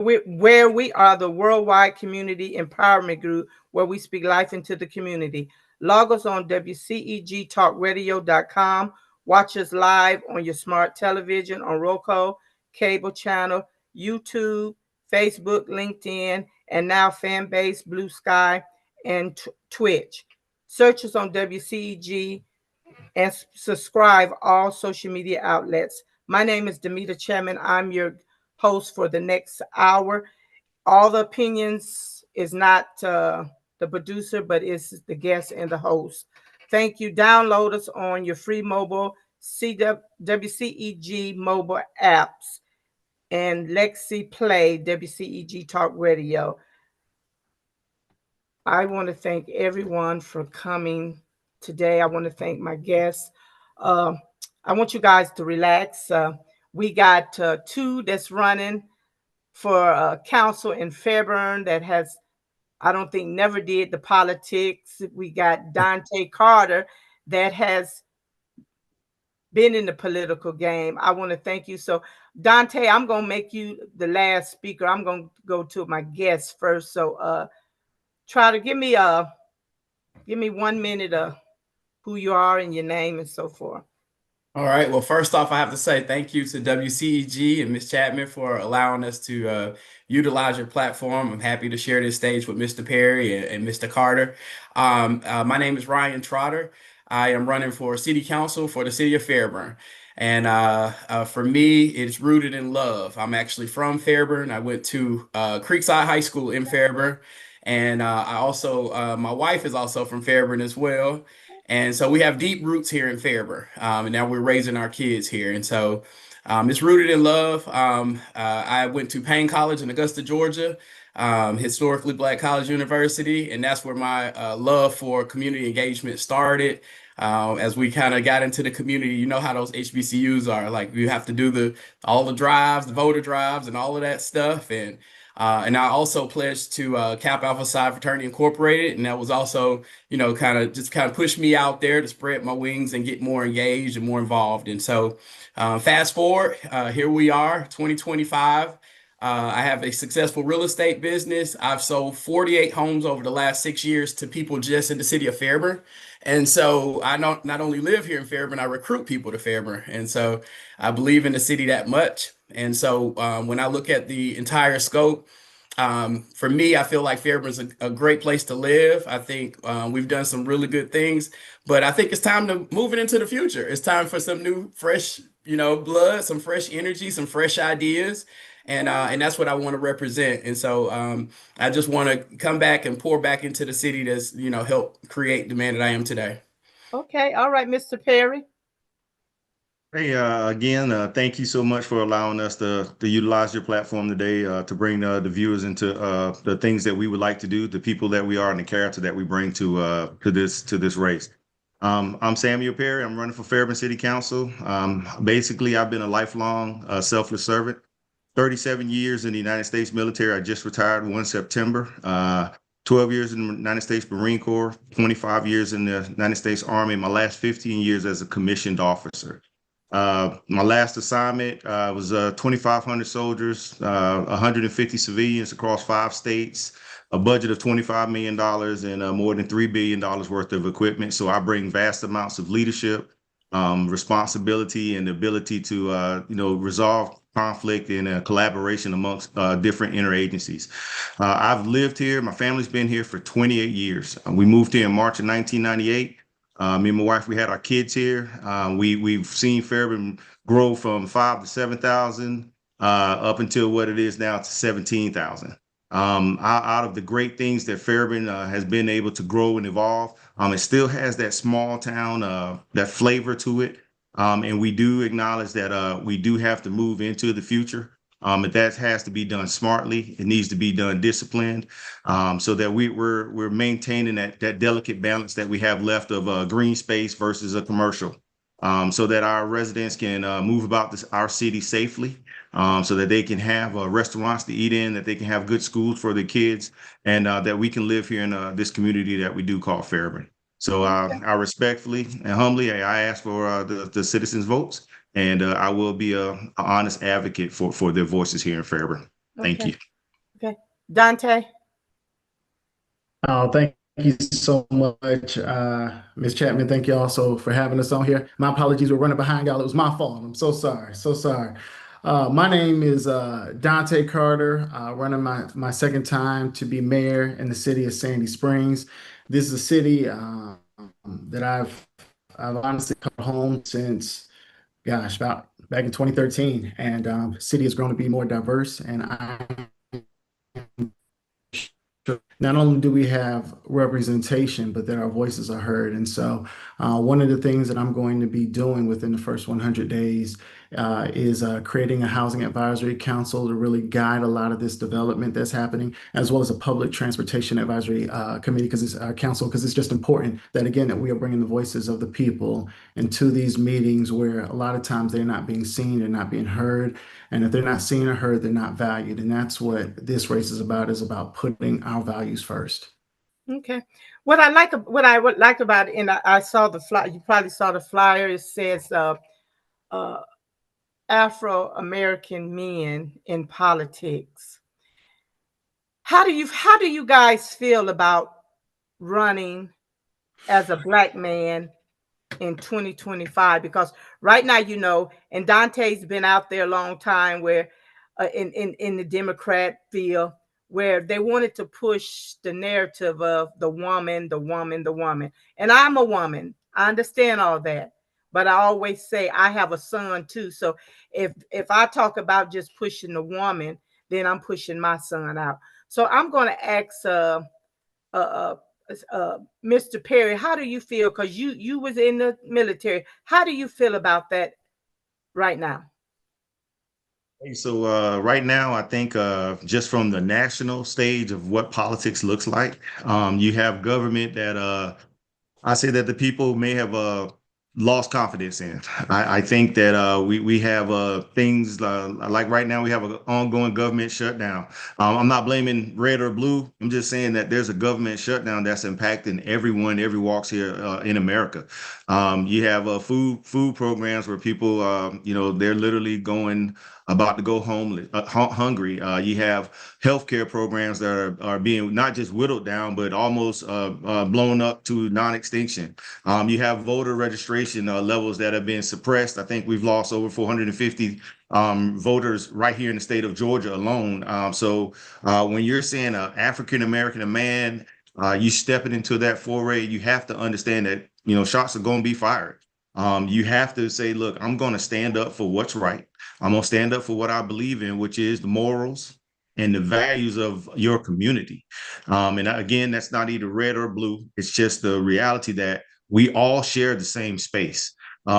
where we are the worldwide community empowerment group where we speak life into the community. Log us on WCEGTalkRadio.com. Watch us live on your smart television, on Roku, cable channel, YouTube, Facebook, LinkedIn, and now Fanbase, Blue Sky, and Twitch. Search us on WCEG and subscribe all social media outlets. My name is Damita Chatman. I'm your host for the next hour. All the opinions is not the producer, but it's the guest and the host. Thank you. Download us on your free mobile WCEG mobile apps and Lexi Play WCEG Talk Radio. I want to thank everyone for coming today. I want to thank my guests. Uh, I want you guys to relax. We got two that's running for council in Fairburn that has, I don't think, never did the politics. We got Dontaye Carter that has been in the political game. I want to thank you. So, Dontaye, I'm going to make you the last speaker. I'm going to go to my guests first. So, try to give me 1 minute of who you are and your name and so forth. All right. Well, first off, I have to say thank you to WCEG and Ms. Chapman for allowing us to utilize your platform. I'm happy to share this stage with Mr. Perry and Mr. Carter. My name is Rian Trotter. I am running for City Council for the City of Fairburn. And for me, it's rooted in love. I'm actually from Fairburn. I went to Creekside High School in Fairburn. And I also, my wife is also from Fairburn as well. And so we have deep roots here in Fairburn, and now we're raising our kids here. And so it's rooted in love. I went to Payne College in Augusta, Georgia, historically Black college university, and that's where my love for community engagement started. As we kind of got into the community, you know how those HBCUs are. Like you have to do all the drives, the voter drives, and all of that stuff. And I also pledged to Kappa Alpha Psi Fraternity Incorporated, and that was also, you know, kind of pushed me out there to spread my wings and get more engaged and more involved. And so, fast forward, here we are, 2025. I have a successful real estate business. I've sold 48 homes over the last 6 years to people just in the city of Fairburn. And so I not only live here in Fairburn, I recruit people to Fairburn. And so I believe in the city that much. And so when I look at the entire scope, for me, I feel like Fairburn's a great place to live. I think we've done some really good things, but I think it's time to move it into the future. It's time for some new, fresh, you know, blood, some fresh energy, some fresh ideas. And that's what I want to represent. And so I just want to come back and pour back into the city that's, you know, helped create the man that I am today. Okay. All right, Mr. Perry. Hey, again, thank you so much for allowing us to utilize your platform today to bring the viewers into the things that we would like to do, the people that we are, and the character that we bring to this race. I'm Samuel Perry. I'm running for Fairburn City Council. Basically, I've been a lifelong selfless servant. 37 years in the United States military. I just retired 1 September. 12 years in the United States Marine Corps, 25 years in the United States Army, my last 15 years as a commissioned officer. My last assignment was 2,500 soldiers, 150 civilians across 5 states, a budget of $25 million and more than $3 billion worth of equipment. So I bring vast amounts of leadership, responsibility, and the ability to resolve conflict and collaboration amongst different interagencies. I've lived here. My family's been here for 28 years. We moved here in March of 1998. Me and my wife, we had our kids here. We've seen Fairburn grow from 5 to 7,000 up until what it is now to 17,000. Out of the great things that Fairburn has been able to grow and evolve, it still has that small town, that flavor to it. And we do acknowledge that we do have to move into the future. But that has to be done smartly. It needs to be done disciplined, so that we're maintaining that delicate balance that we have left of green space versus a commercial, so that our residents can move about our city safely, so that they can have restaurants to eat in, that they can have good schools for their kids, and that we can live here in this community that we do call Fairburn. So I respectfully and humbly, I ask for the citizens' votes. And I will be an honest advocate for their voices here in Fairburn. Thank you. Okay. Dontaye? Oh, thank you so much, Ms. Chapman. Thank you also for having us on here. My apologies, we're running behind, y'all. It was my fault. I'm so sorry. So sorry. My name is Dontaye Carter, running my second time to be mayor in the city of Sandy Springs. This is a city that I've honestly called home since, gosh, about back in 2013. And the city has grown to be more diverse, and not only do we have representation, but that our voices are heard. And so, one of the things that I'm going to be doing within the first 100 days is creating a housing advisory council to really guide a lot of this development that's happening, as well as a public transportation advisory committee, because it's our council, because it's just important that, again, that we are bringing the voices of the people into these meetings where a lot of times they're not being seen, they're not being heard. And if they're not seen or heard, they're not valued. And that's what this race is about putting our values first. Okay. What I would like about it, and I saw the flyer. You probably saw the flyer. It says uh, Afro American men in politics. How do you guys feel about running as a black man in 2025? Because right now, and Dante's been out there a long time, where in the Democrat field, where they wanted to push the narrative of the woman, the woman, the woman. And I'm a woman. I understand all that. But I always say I have a son too. So if I talk about just pushing the woman, then I'm pushing my son out. So I'm going to ask uh, Mr. Perry, how do you feel? Because you was in the military. How do you feel about that right now? Hey, so right now, I think just from the national stage of what politics looks like, you have government that I say that the people may have lost confidence in. I think that we have things like right now we have an ongoing government shutdown. I'm not blaming red or blue. I'm just saying that there's a government shutdown that's impacting everyone, every walks here in America. You have food programs where people, they're literally going about to go home hungry. You have healthcare programs that are being not just whittled down, but almost blown up to non-extinction. You have voter registration levels that have been suppressed. I think we've lost over 450 voters right here in the state of Georgia alone. So when you're saying an African American man, you stepping into that foray, you have to understand that shots are going to be fired. You have to say, look, I'm going to stand up for what's right. I'm going to stand up for what I believe in, which is the morals and the values of your community. And again, that's not either red or blue. It's just the reality that we all share the same space.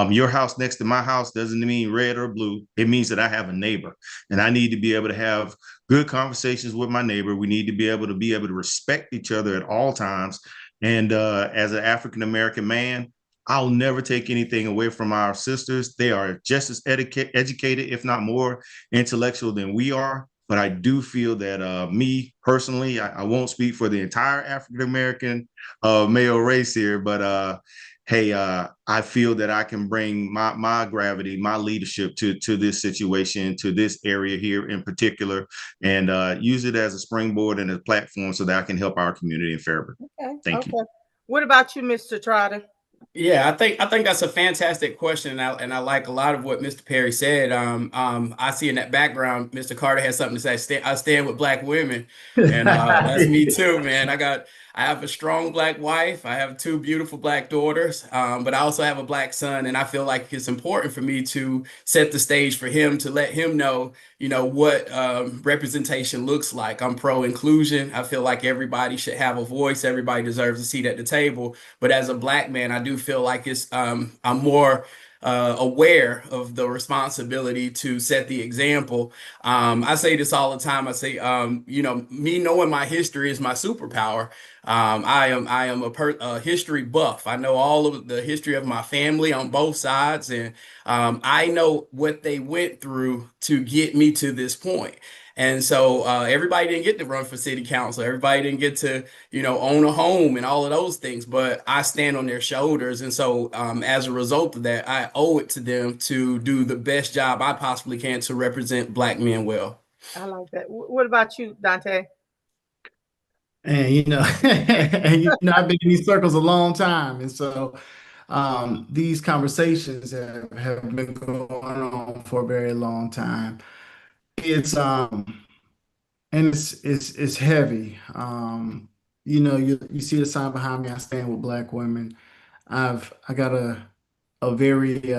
Your house next to my house doesn't mean red or blue. It means that I have a neighbor, and I need to be able to have good conversations with my neighbor. We need to be able to respect each other at all times. And as an African American man, I'll never take anything away from our sisters. They are just as educated, if not more intellectual than we are. But I do feel that me personally, I won't speak for the entire African American male race here, but hey, I feel that I can bring my gravity, my leadership to this situation, to this area here in particular, and use it as a springboard and a platform so that I can help our community in Fairburn. Okay. Thank you. Okay. What about you, Mr. Trotter? Yeah, I think that's a fantastic question, and I like a lot of what Mr. Perry said. I see in that background, Mr. Carter has something to say. I stand with black women, and that's me too, man. I have a strong black wife. I have two beautiful black daughters, but I also have a black son, and I feel like it's important for me to set the stage for him to let him know, what representation looks like. I'm pro inclusion. I feel like everybody should have a voice. Everybody deserves a seat at the table. But as a black man, I do feel like I'm more aware of the responsibility to set the example. I say this all the time. I say, me knowing my history is my superpower. I am a history buff. I know all of the history of my family on both sides, and I know what they went through to get me to this point. And so everybody didn't get to run for city council. Everybody didn't get to, own a home and all of those things. But I stand on their shoulders. And so as a result of that, I owe it to them to do the best job I possibly can to represent black men well. I like that. What about you, Dante? And I've been in these circles a long time, and so these conversations have been going on for a very long time. It's and it's heavy. You see the sign behind me. I stand with Black women. I got a very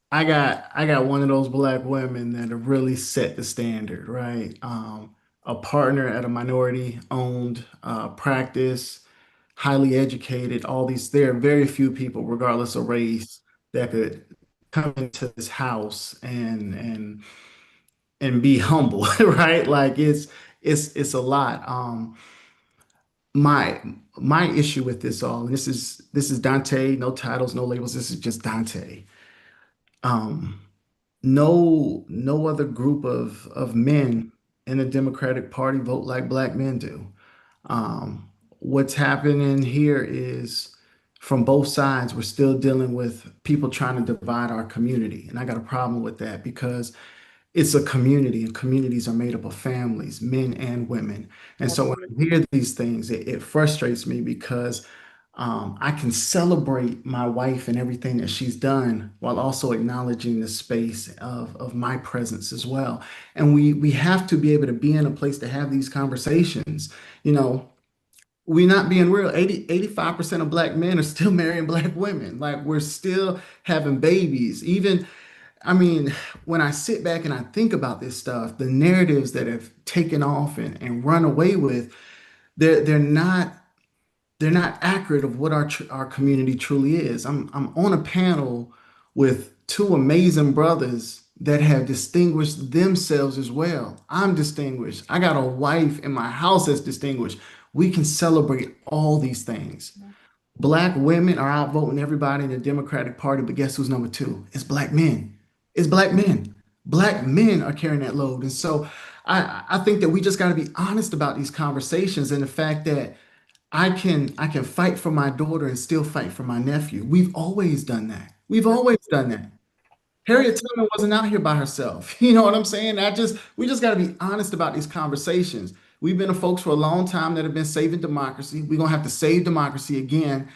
I got one of those Black women that have really set the standard, right? A partner at a minority owned practice, highly educated, all these, there are very few people, regardless of race, that could come into this house and be humble, right? Like it's a lot. My my issue with this all, and this is Dante, no titles, no labels, this is just Dante. Um, no other group of men in the Democratic Party vote like Black men do. What's happening here is from both sides, we're still dealing with people trying to divide our community. And I got a problem with that because it's a community, and communities are made up of families, men and women. And so when Absolutely. I hear these things, it frustrates me because I can celebrate my wife and everything that she's done while also acknowledging the space of my presence as well. And we have to be able to be in a place to have these conversations. You know, we're not being real. 85% of Black men are still marrying Black women. Like we're still having babies. Even, I mean, when I sit back and I think about this stuff, the narratives that have taken off and run away with, they're not accurate of what our community truly is. I'm on a panel with two amazing brothers that have distinguished themselves as well. I'm distinguished. I got a wife in my house that's distinguished. We can celebrate all these things. Black women are outvoting everybody in the Democratic Party, but guess who's number two? It's Black men. It's Black men. Black men are carrying that load. And so I think that we just got to be honest about these conversations and the fact that I can fight for my daughter and still fight for my nephew. We've always done that. We've always done that. Harriet Absolutely. Tubman wasn't out here by herself. You know what I'm saying? We just got to be honest about these conversations. We've been a folks for a long time that have been saving democracy. We're gonna have to save democracy again.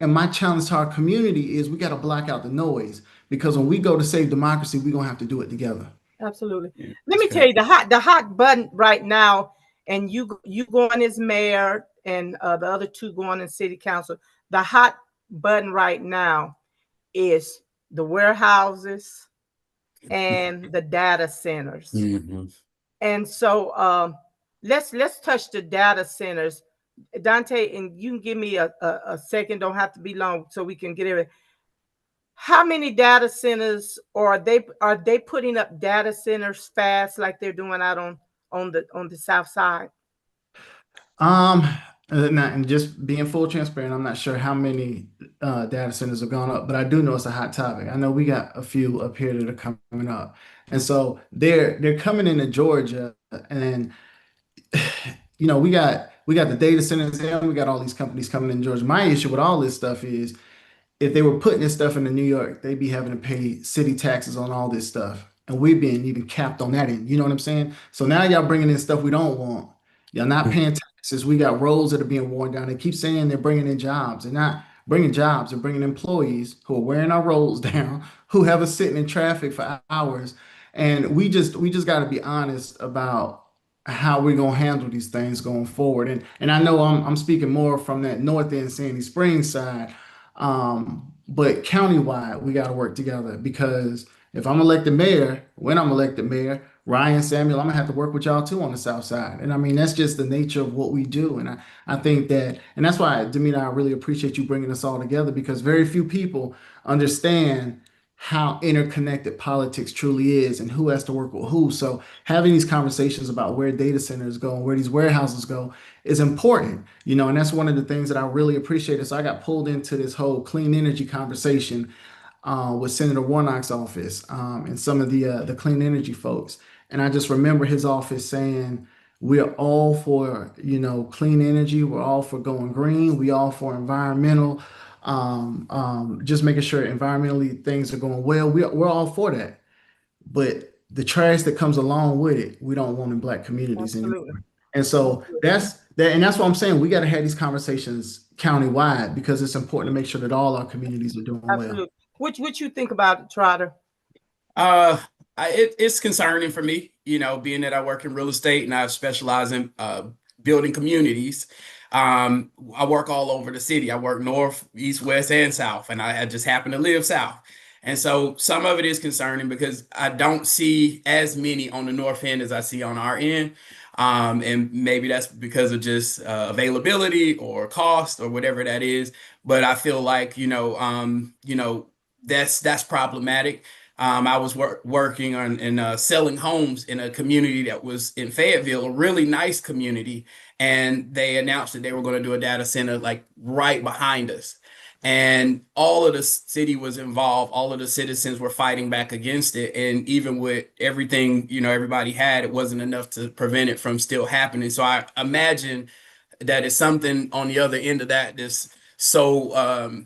And my challenge to our community is we got to block out the noise because when we go to save democracy, we're gonna have to do it together. Absolutely. Yeah, Let that's me tell good. you the hot button right now, and you going as mayor, and the other two going in city council. The hot button right now is the warehouses and the data centers. Mhm. And so let's touch the data centers. Dante, and you can give me a second, don't have to be long, so we can get it. How many data centers, or are they putting up data centers fast like they're doing out on the south side? Um, and just being full transparent, I'm not sure how many data centers have gone up, but I do know it's a hot topic. I know we got a few up here that are coming up, and so they're coming into Georgia, and we got the data centers and we got all these companies coming in Georgia. My issue with all this stuff is if they were putting this stuff into New York, they'd be having to pay city taxes on all this stuff. And we're being even capped on that end. You know what I'm saying? So now y'all bringing in stuff we don't want. Y'all not paying taxes. We got roads that are being worn down. They keep saying they're bringing in jobs. They're not bringing jobs. They're bringing employees who are wearing our roads down, who have us sitting in traffic for hours. And we just got to be honest about how we're gonna handle these things going forward. And I know I'm speaking more from that North End Sandy Springs side, but countywide, we got to work together because if I'm elected mayor, when I'm elected mayor, Ryan Samuel, I'm gonna have to work with y'all too on the South Side. And I mean, that's just the nature of what we do. And I think that, and that's why, Damita, I really appreciate you bringing us all together because very few people understand how interconnected politics truly is and who has to work with who. So having these conversations about where data centers go and where these warehouses go is important, and that's one of the things that I really appreciated. So I got pulled into this whole clean energy conversation with Senator Warnock's office and some of the clean energy folks. And I just remember his office saying, we're all for, clean energy. We're all for going green. We all for environmental, just making sure environmentally things are going well. We're all for that. but the trash that comes along with it, we don't want in Black communities Absolutely. anymore. And so that's that, and that's what I'm saying. We got to have these conversations countywide because it's important to make sure that all our communities are doing well. Absolutely. What you think about it, Trotter? It's concerning for me, being that I work in real estate and I specialize in building communities. I work all over the city. I work north, east, west, and south, and I just happen to live south. And so some of it is concerning because I don't see as many on the north end as I see on our end. And maybe that's because of just availability or cost or whatever that is. But I feel like, that's problematic. I was working on and selling homes in a community that was in Fayetteville, a really nice community, and they announced that they were going to do a data center like right behind us. And all of the city was involved. All of the citizens were fighting back against it. And even with everything, everybody had, it wasn't enough to prevent it from still happening. So I imagine that it's something on the other end of that that's so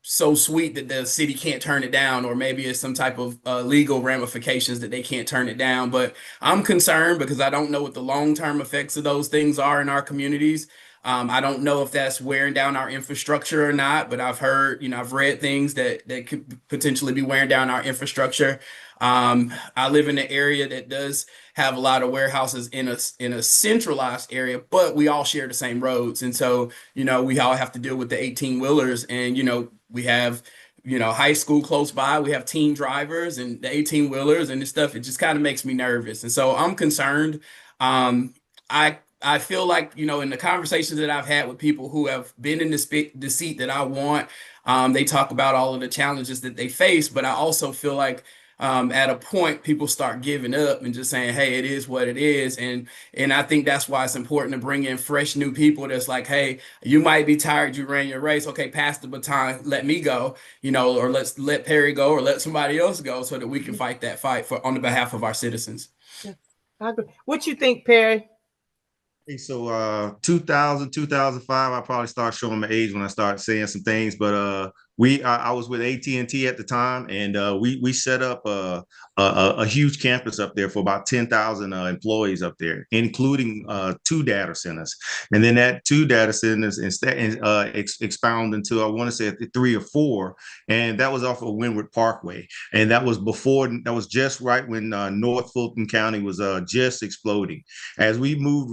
so sweet that the city can't turn it down, or maybe it's some type of legal ramifications that they can't turn it down. But I'm concerned because I don't know what the long-term effects of those things are in our communities. I don't know if that's wearing down our infrastructure or not, but I've heard, I've read things that could potentially be wearing down our infrastructure. I live in an area that does have a lot of warehouses in a centralized area, but we all share the same roads. And so, we all have to deal with the 18 wheelers, and, we have, high school close by, we have teen drivers and the 18 wheelers and this stuff. It just kind of makes me nervous. And so I'm concerned. I feel like, in the conversations that I've had with people who have been in the seat that I want, they talk about all of the challenges that they face, but I also feel like at a point people start giving up and just saying, hey, it is what it is. And I think that's why it's important to bring in fresh new people that's like, hey, you might be tired, you ran your race. Okay, pass the baton, let me go, or let's let Perry go or let somebody else go so that we can fight that fight on the behalf of our citizens. Yeah, I agree. What you think, Perry? So 2000, 2005, I probably start showing my age when I start saying some things, but I was with AT&T at the time, and we set up a huge campus up there for about 10,000 employees up there, including 2 data centers. And then that 2 data centers expound into, I want to say 3 or 4, and that was off of Windward Parkway. And that was just right when North Fulton County was just exploding. As we moved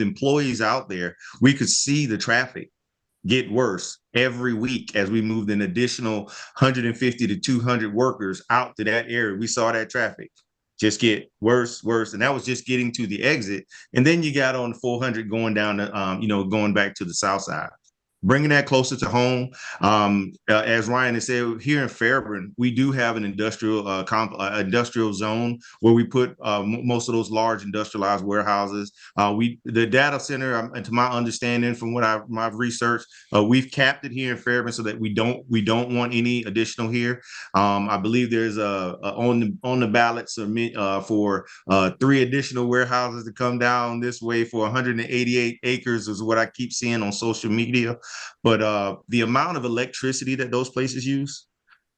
employees out there, we could see the traffic get worse every week as we moved an additional 150 to 200 workers out to that area. We saw that traffic just get worse. And that was just getting to the exit. And then you got on 400 going down to, going back to the south side. Bringing that closer to home. As Ryan has said, here in Fairburn, we do have an industrial zone where we put most of those large industrialized warehouses. The data center, and to my understanding, from what I've researched, we've capped it here in Fairburn so that we don't want any additional here. I believe there's on the ballots for 3 additional warehouses to come down this way for 188 acres is what I keep seeing on social media. But the amount of electricity that those places use,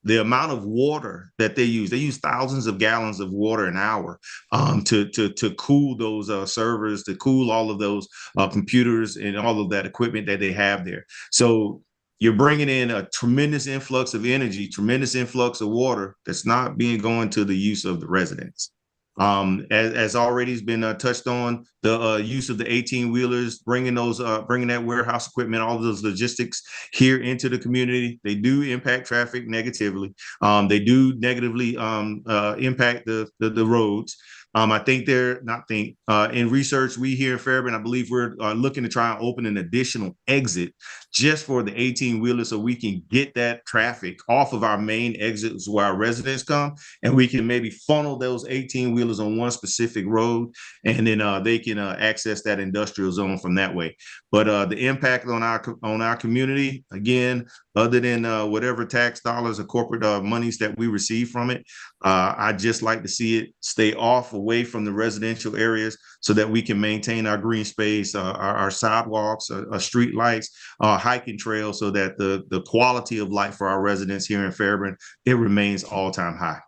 the amount of water that they use thousands of gallons of water an hour to cool those servers, to cool all of those computers and all of that equipment that they have there. So you're bringing in a tremendous influx of energy, tremendous influx of water that's not being going to the use of the residents. As already has been touched on, the use of the 18 wheelers, bringing that warehouse equipment, all of those logistics here into the community, they do impact traffic negatively. They do negatively impact the roads. I think in research, we here in Fairburn, I believe we're looking to try and open an additional exit just for the 18 wheelers so we can get that traffic off of our main exits where our residents come, and we can maybe funnel those 18 wheelers on one specific road, and then they can access that industrial zone from that way. But the impact on our community, again, other than whatever tax dollars or corporate monies that we receive from it, I just like to see it stay away from the residential areas so that we can maintain our green space, our sidewalks, our street lights, hiking trails, so that the quality of life for our residents here in Fairburn, it remains all-time high.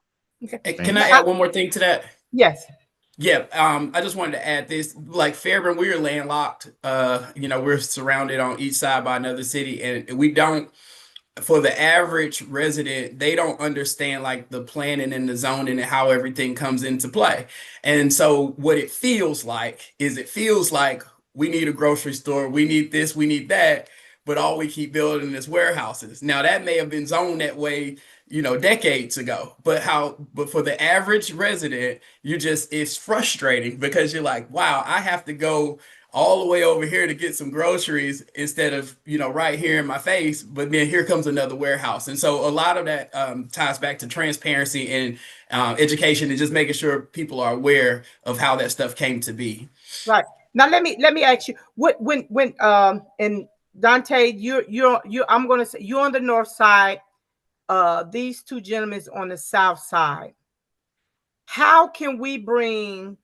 Okay. Can I add one more thing to that? Yes. Yeah, I just wanted to add this. Like Fairburn, we are landlocked. We're surrounded on each side by another city, and we don't. For the average resident, they don't understand like the planning and the zoning and how everything comes into play. And so what it feels like is we need a grocery store, we need this, we need that, but all we keep building is warehouses. Now that may have been zoned that way, decades ago, but for the average resident, it's frustrating because you're like, wow, I have to go all the way over here to get some groceries instead of right here in my face, but then here comes another warehouse. And so a lot of that ties back to transparency and education and just making sure people are aware of how that stuff came to be. Right. Now let me ask you, what when and Dontaye, you're I'm gonna say you're on the north side, these two gentlemen on the south side. How can we bring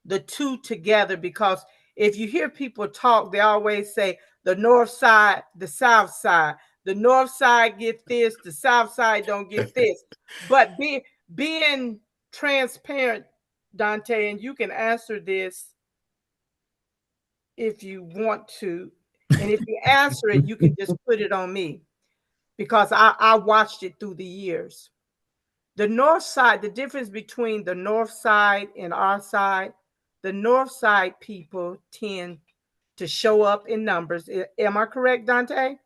the two together? Because if you hear people talk, they always say the north side, the south side. The north side get this, the south side don't get this. But being transparent, Dontaye, and you can answer this if you want to. And if you answer it, you can just put it on me because I watched it through the years. The north side, the difference between the north side and our side, the north side people tend to show up in numbers. Am I correct, Dontaye?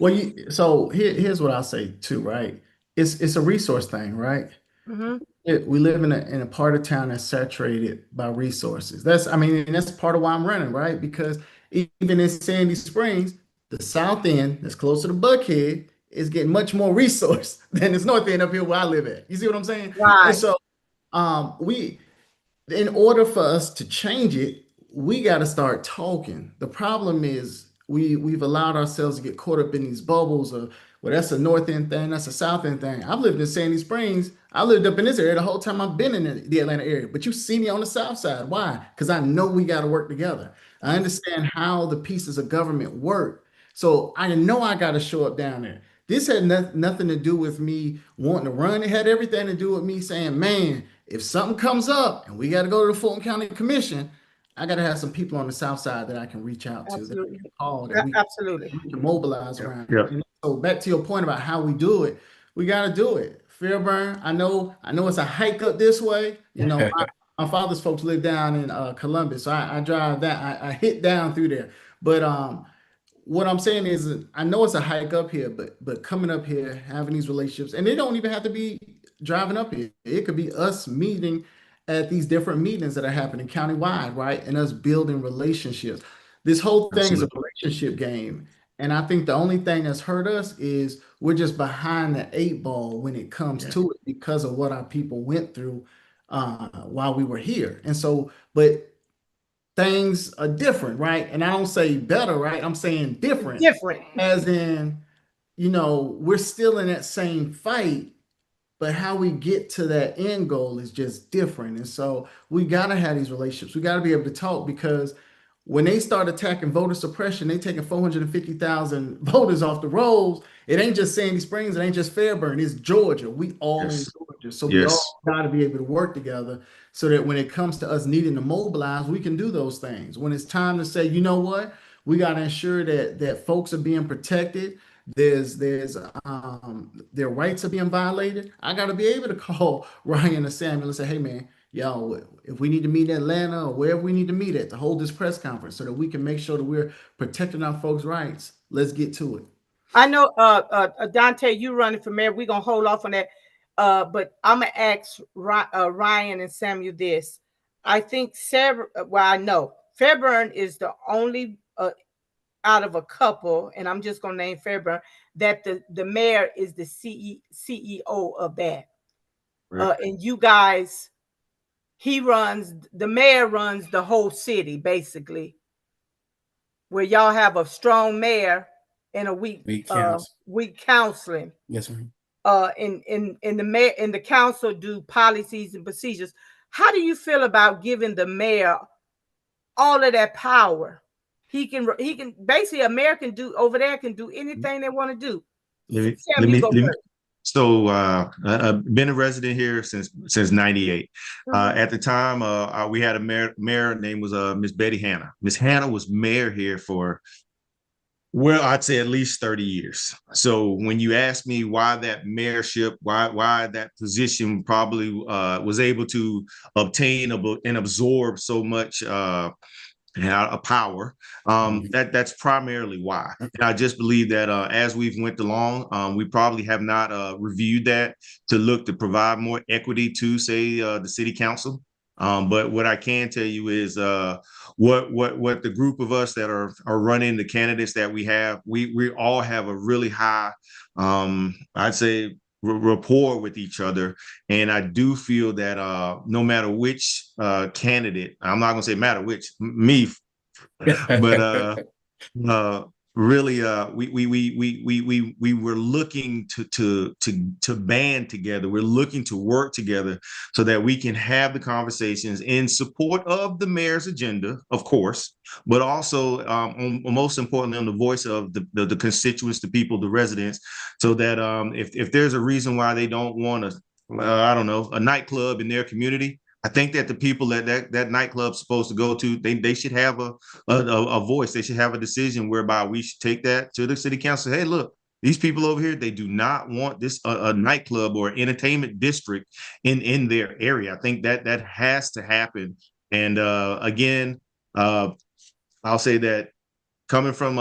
Well, so here's what I'll say too, right? It's a resource thing, right? Mm-hmm. We live in a part of town that's saturated by resources. And that's part of why I'm running, right? Because even in Sandy Springs, the south end that's closer to Buckhead is getting much more resource than this north end up here where I live at. You see what I'm saying? And Right. so we in order for us to change it, we got to start talking. The problem is we've allowed ourselves to get caught up in these bubbles of, well, that's a north end thing, that's a south end thing. I've lived in Sandy Springs. I lived up in this area the whole time I've been in the Atlanta area. But you see me on the south side. Why? Because I know we got to work together. I understand how the pieces of government work. So I know I got to show up down there. This had nothing to do with me wanting to run. It had everything to do with me saying, man, if something comes up and we got to go to the Fulton County Commission, I got to have some people on the south side that I can reach out to, that I Absolutely. can call, that Absolutely. we can mobilize around. Yeah. And so back to your point about how we do it, we got to do it. Fairburn, I know it's a hike up this way. My father's folks live down in Columbus, so I drive that. I hit down through there. But what I'm saying is, I know it's a hike up here, but coming up here, having these relationships, and they don't even have to be driving up here. It could be us meeting at these different meetings that are happening countywide, right? And us building relationships. This whole thing is a Absolutely. relationship game. And I think the only thing that's hurt us is we're just behind the eight ball when it comes to it because of what our people went through while we were here. And so, but things are different, right? And I don't say better, right? I'm saying different, Different. as in, we're still in that same fight, but how we get to that end goal is just different. And so we got to have these relationships. We got to be able to talk, because when they start attacking voter suppression, they taking 450,000 voters off the rolls. It ain't just Sandy Springs. It ain't just Fairburn. It's Georgia. We all in Yes. Georgia. So we all got to be able to work together so that when it comes to us needing to mobilize, we can do those things. When it's time to say, you know what, we got to ensure that folks are being protected. Their rights are being violated. I got to be able to call Ryan or Samuel and say, hey man, yo, if we need to meet in Atlanta or wherever we need to meet at to hold this press conference so that we can make sure that we're protecting our folks' rights, let's get to it. I know, Dontaye, you running for mayor. We're gonna hold off on that. But I'm gonna ask Ryan and Samuel this. I think I know Fairburn is the only out of a couple, and I'm just gonna name Fairburn, that the mayor is the CEO of that. Right. And you guys, the mayor runs the whole city basically, where y'all have a strong mayor and a weak counseling. Yes, ma'am. In the mayor and the council do policies and procedures. How do you feel about giving the mayor all of that power? He can basically, a mayor can do over there, can do anything they want to do. Let Sam, you me go first. So I've been a resident here since '98. At the time, we had a mayor name was Miss Betty Hanna. Miss Hanna was mayor here for, well, I'd say at least 30 years. So when you ask me why that mayorship, why that position probably was able to obtain and absorb so much a power. That's primarily why. And I just believe that as we've went along, we probably have not reviewed that to look to provide more equity to, say, the city council. But what I can tell you is what the group of us that are running, the candidates that we have, we all have a really high, I'd say, rapport with each other. And I do feel that no matter which candidate, I'm not gonna say matter which, me, but uh really we were looking to band together. We're looking to work together so that we can have the conversations in support of the mayor's agenda, of course, but also most importantly on the voice of the constituents, the people, the residents, so that if there's a reason why they don't want I don't know, a nightclub in their community, I think that the people that nightclub's supposed to go to, they should have a voice. They should have a decision whereby we should take that to the city council. Hey, look, these people over here, they do not want this a nightclub or entertainment district in their area. I think that has to happen. And again, I'll say that coming from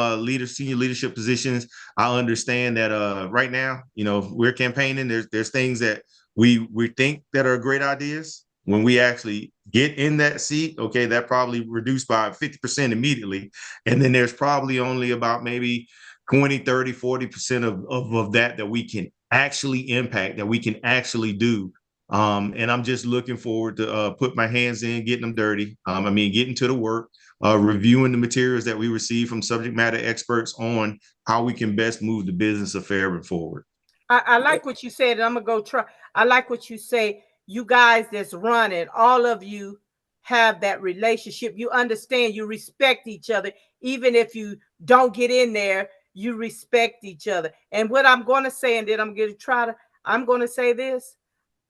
senior leadership positions, I understand that right now, we're campaigning. There's things that we think that are great ideas. When we actually get in that seat, okay, that probably reduced by 50% immediately. And then there's probably only about maybe 20, 30, 40% of that we can actually impact, that we can actually do. And I'm just looking forward to put my hands in, getting them dirty. Getting to the work, reviewing the materials that we receive from subject matter experts on how we can best move the business of Fairburn forward. I like what you said, and I'm gonna go try. I like what you say. You guys that's running, all of you have that relationship. You understand, you respect each other. Even if you don't get in there, you respect each other. And what I'm going to say, and then I'm going to say this.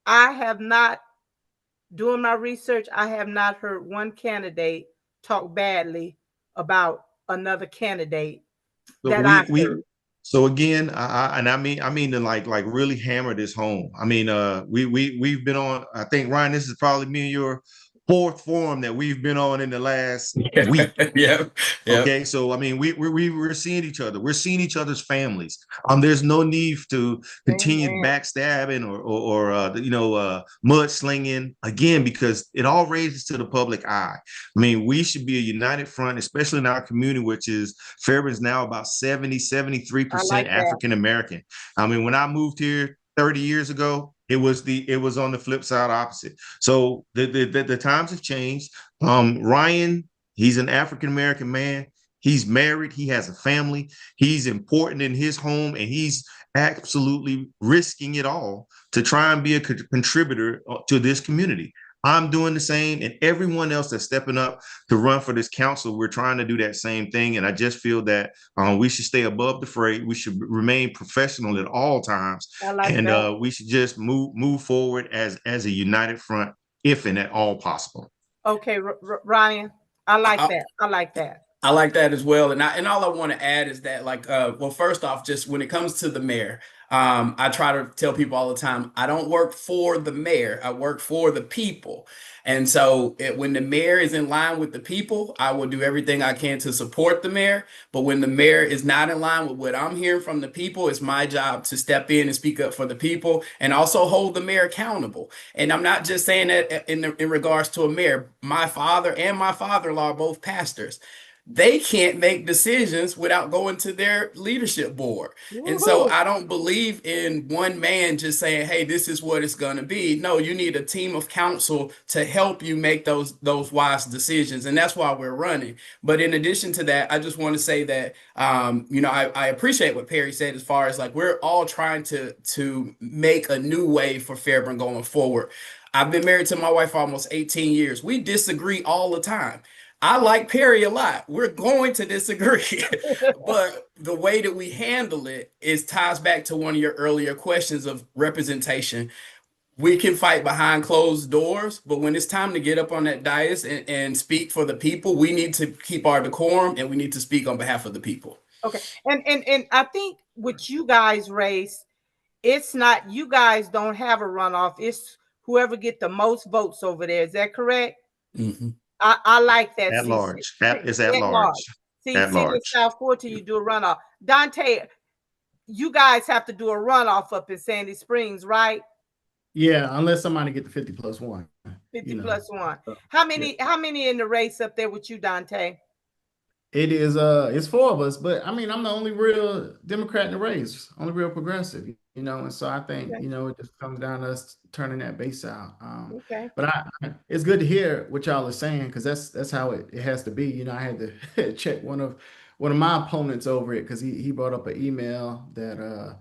I have not, doing my research, I have not heard one candidate talk badly about another candidate that I've heard. So again, I mean to like really hammer this home. We've been on. I think, Ryan, this is probably me and your fourth forum that we've been on in the last week. Yep. Okay, so we're seeing each other. We're seeing each other's families. There's no need to continue backstabbing or mudslinging again, because it all raises to the public eye. We should be a united front, especially in our community, which is Fairburn's now about 73% African American. When I moved here 30 years ago, it was on the flip side opposite. So the times have changed. Ryan, he's an African American man. He's married. He has a family. He's important in his home, and he's absolutely risking it all to try and be a contributor to this community. I'm doing the same, and everyone else that's stepping up to run for this council, we're trying to do that same thing. And I just feel that we should stay above the fray. We should remain professional at all times, we should just move forward as a united front, if and at all possible. Okay, Ryan, I like that. I like that. I like that as well. And all I want to add is that, well, first off, just when it comes to the mayor, I try to tell people all the time, I don't work for the mayor. I work for the people. And so when the mayor is in line with the people, I will do everything I can to support the mayor. But when the mayor is not in line with what I'm hearing from the people, it's my job to step in and speak up for the people and also hold the mayor accountable. And I'm not just saying that in regards to a mayor. My father and my father-in-law are both pastors. They can't make decisions without going to their leadership board. And so I don't believe in one man just saying, hey, this is what it's going to be. No, you need a team of counsel to help you make those wise decisions. And that's why we're running. But in addition to that, I just want to say that, I appreciate what Perry said, as far as we're all trying to make a new way for Fairburn going forward. I've been married to my wife for almost 18 years. We disagree all the time. I like Perry a lot. We're going to disagree. But the way that we handle it is ties back to one of your earlier questions of representation. We can fight behind closed doors, but when it's time to get up on that dais and speak for the people, we need to keep our decorum and we need to speak on behalf of the people. Okay. And I think with you guys, race, it's not, you guys don't have a runoff. It's whoever get the most votes over there. Is that correct? Mm-hmm. I like that. At See, large. It's at large. large. See, At City of large. South Florida, you do a runoff. Dontaye, you guys have to do a runoff up in Sandy Springs, right? Yeah, unless somebody get the 50+1. 50 You know. plus one. So, How yeah. many in the race up there with you, Dontaye? It is it's 4 of us, but I mean I'm the only real Democrat in the race, only real progressive, and so I think, Okay. it just comes down to us turning that base out. Okay. But it's good to hear what y'all are saying, because that's how it has to be. I had to check one of my opponents over it, because he brought up an email that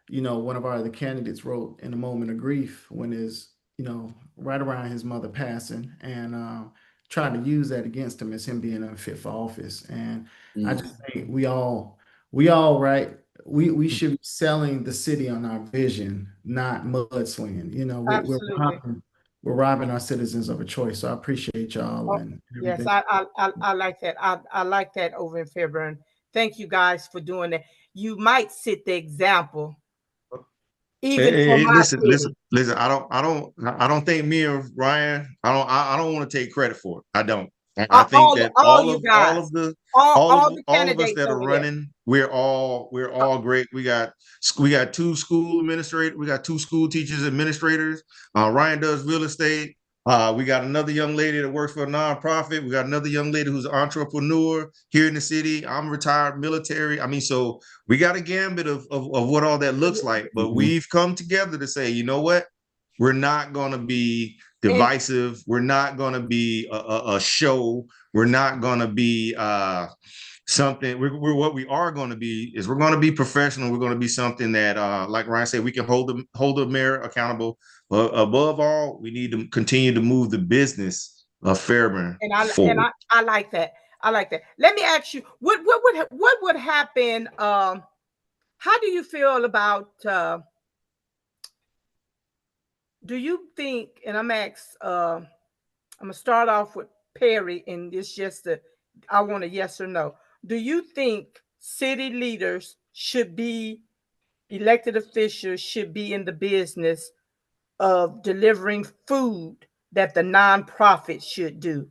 one of our other candidates wrote in a moment of grief when right around his mother passing, and tried to use that against him as him being unfit for office. And I Mm-hmm. just think we all right. We should be selling the city on our vision, not mudslinging. Absolutely. We're robbing our citizens of a choice. So I appreciate y'all Oh, and yes, everything. I like that. I like that over in Fairburn. Thank you guys for doing that. You might set the example Hey, even hey, for hey, my listen, listen, city. listen. I don't think me or Ryan. I don't want to take credit for it. I don't. I think that All you guys, all the all of us candidates that are over there. running, we're all great. We got two school administrators. We got two school teachers, administrators. Ryan does real estate. We got another young lady that works for a nonprofit. We got another young lady who's an entrepreneur here in the city. I'm retired military. I mean, so we got a gambit of what all that looks like. But Mm-hmm. we've come together to say, you know what? We're not going to be And divisive. We're not going to be a show. We're not going to be something. We're what we are going to be is we're going to be professional. We're going to be something that, like Ryan said, we can hold the mayor accountable. But above all, we need to continue to move the business of Fairburn forward. I like that. I like that. Let me ask you, what would happen? How do you feel about? Do you think? And I'm gonna start off with Perry, and it's just I want a yes or no. Do you think city leaders should be elected officials should be in the business of delivering food that the nonprofit should do?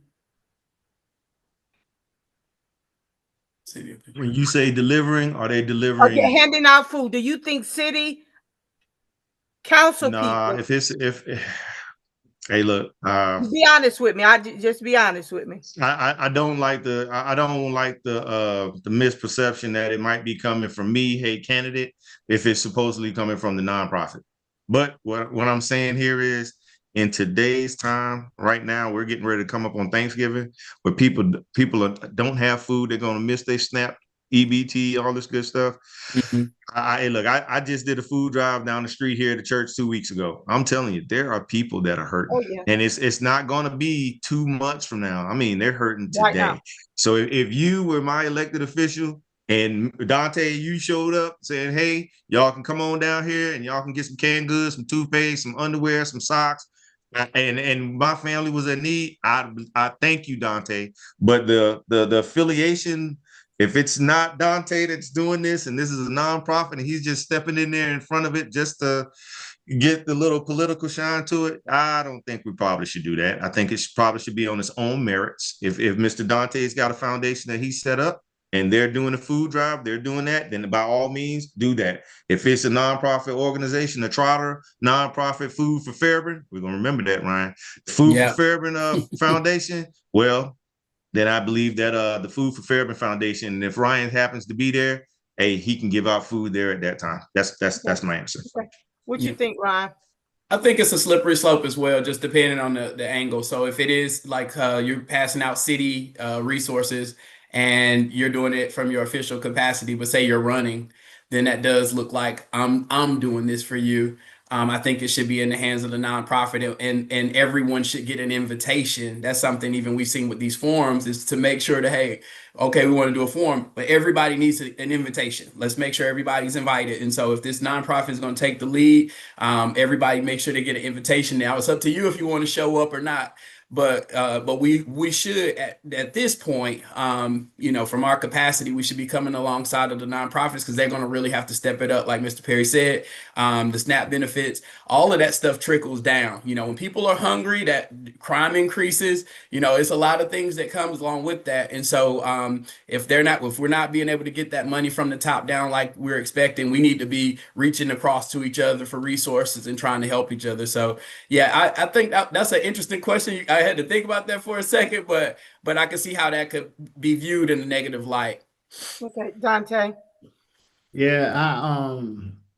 When you say delivering, are they Okay, delivering? handing out food. Do you think city council Nah, people? if hey, look, Be honest with me. Just be honest with me. I don't like the misperception that it might be coming from me, hey candidate, if it's supposedly coming from the nonprofit. But what I'm saying here is, in today's time, right now, we're getting ready to come up on Thanksgiving, where don't have food. They're going to miss their SNAP, EBT, all this good stuff. Mm-hmm. I just did a food drive down the street here at the church 2 weeks ago. I'm telling you, there are people that are hurting, Oh yeah, and it's not going to be 2 months from now. I mean, they're hurting right now. today. So if you were my elected official and Dontaye, you showed up saying, "Hey, y'all can come on down here and y'all can get some canned goods, some toothpaste, some underwear, some socks," and my family was in need, I thank you, Dontaye. But the affiliation, if it's not Dontaye that's doing this and this is a nonprofit and he's just stepping in there in front of it just to get the little political shine to it, I don't think we probably should do that. I think probably should be on its own merits. If Mr. Dante's got a foundation that he set up and they're doing a food drive, they're doing that, then by all means do that. If it's a nonprofit organization, a Trotter nonprofit Food for Fairburn, we're gonna remember that, Ryan. Food for Yeah. Fairburn Foundation. Well, then I believe that the Food for Fairburn Foundation, and if Ryan happens to be there, hey, he can give out food there at that time. That's my answer. Okay. What you Yeah. think, Ryan? I think it's a slippery slope as well, just depending on the angle. So if it is like you're passing out city resources and you're doing it from your official capacity, but say you're running, then that does look like I'm doing this for you. I think it should be in the hands of the nonprofit, and everyone should get an invitation. That's something even we've seen with these forums, is to make sure that, hey, okay, we want to do a forum, but everybody needs an invitation. Let's make sure everybody's invited. And so if this nonprofit is going to take the lead, everybody make sure they get an invitation. Now it's up to you if you want to show up or not. But we should at this point, from our capacity, we should be coming alongside of the nonprofits, because they're going to really have to step it up. Like Mr. Perry said, the SNAP benefits, all of that stuff trickles down. When people are hungry, that crime increases. It's a lot of things that comes along with that. And so if we're not being able to get that money from the top down like we're expecting, we need to be reaching across to each other for resources and trying to help each other. So yeah, I think that's an interesting question. I had to think about that for a second, but I can see how that could be viewed in a negative light. Okay, Dontaye. Yeah,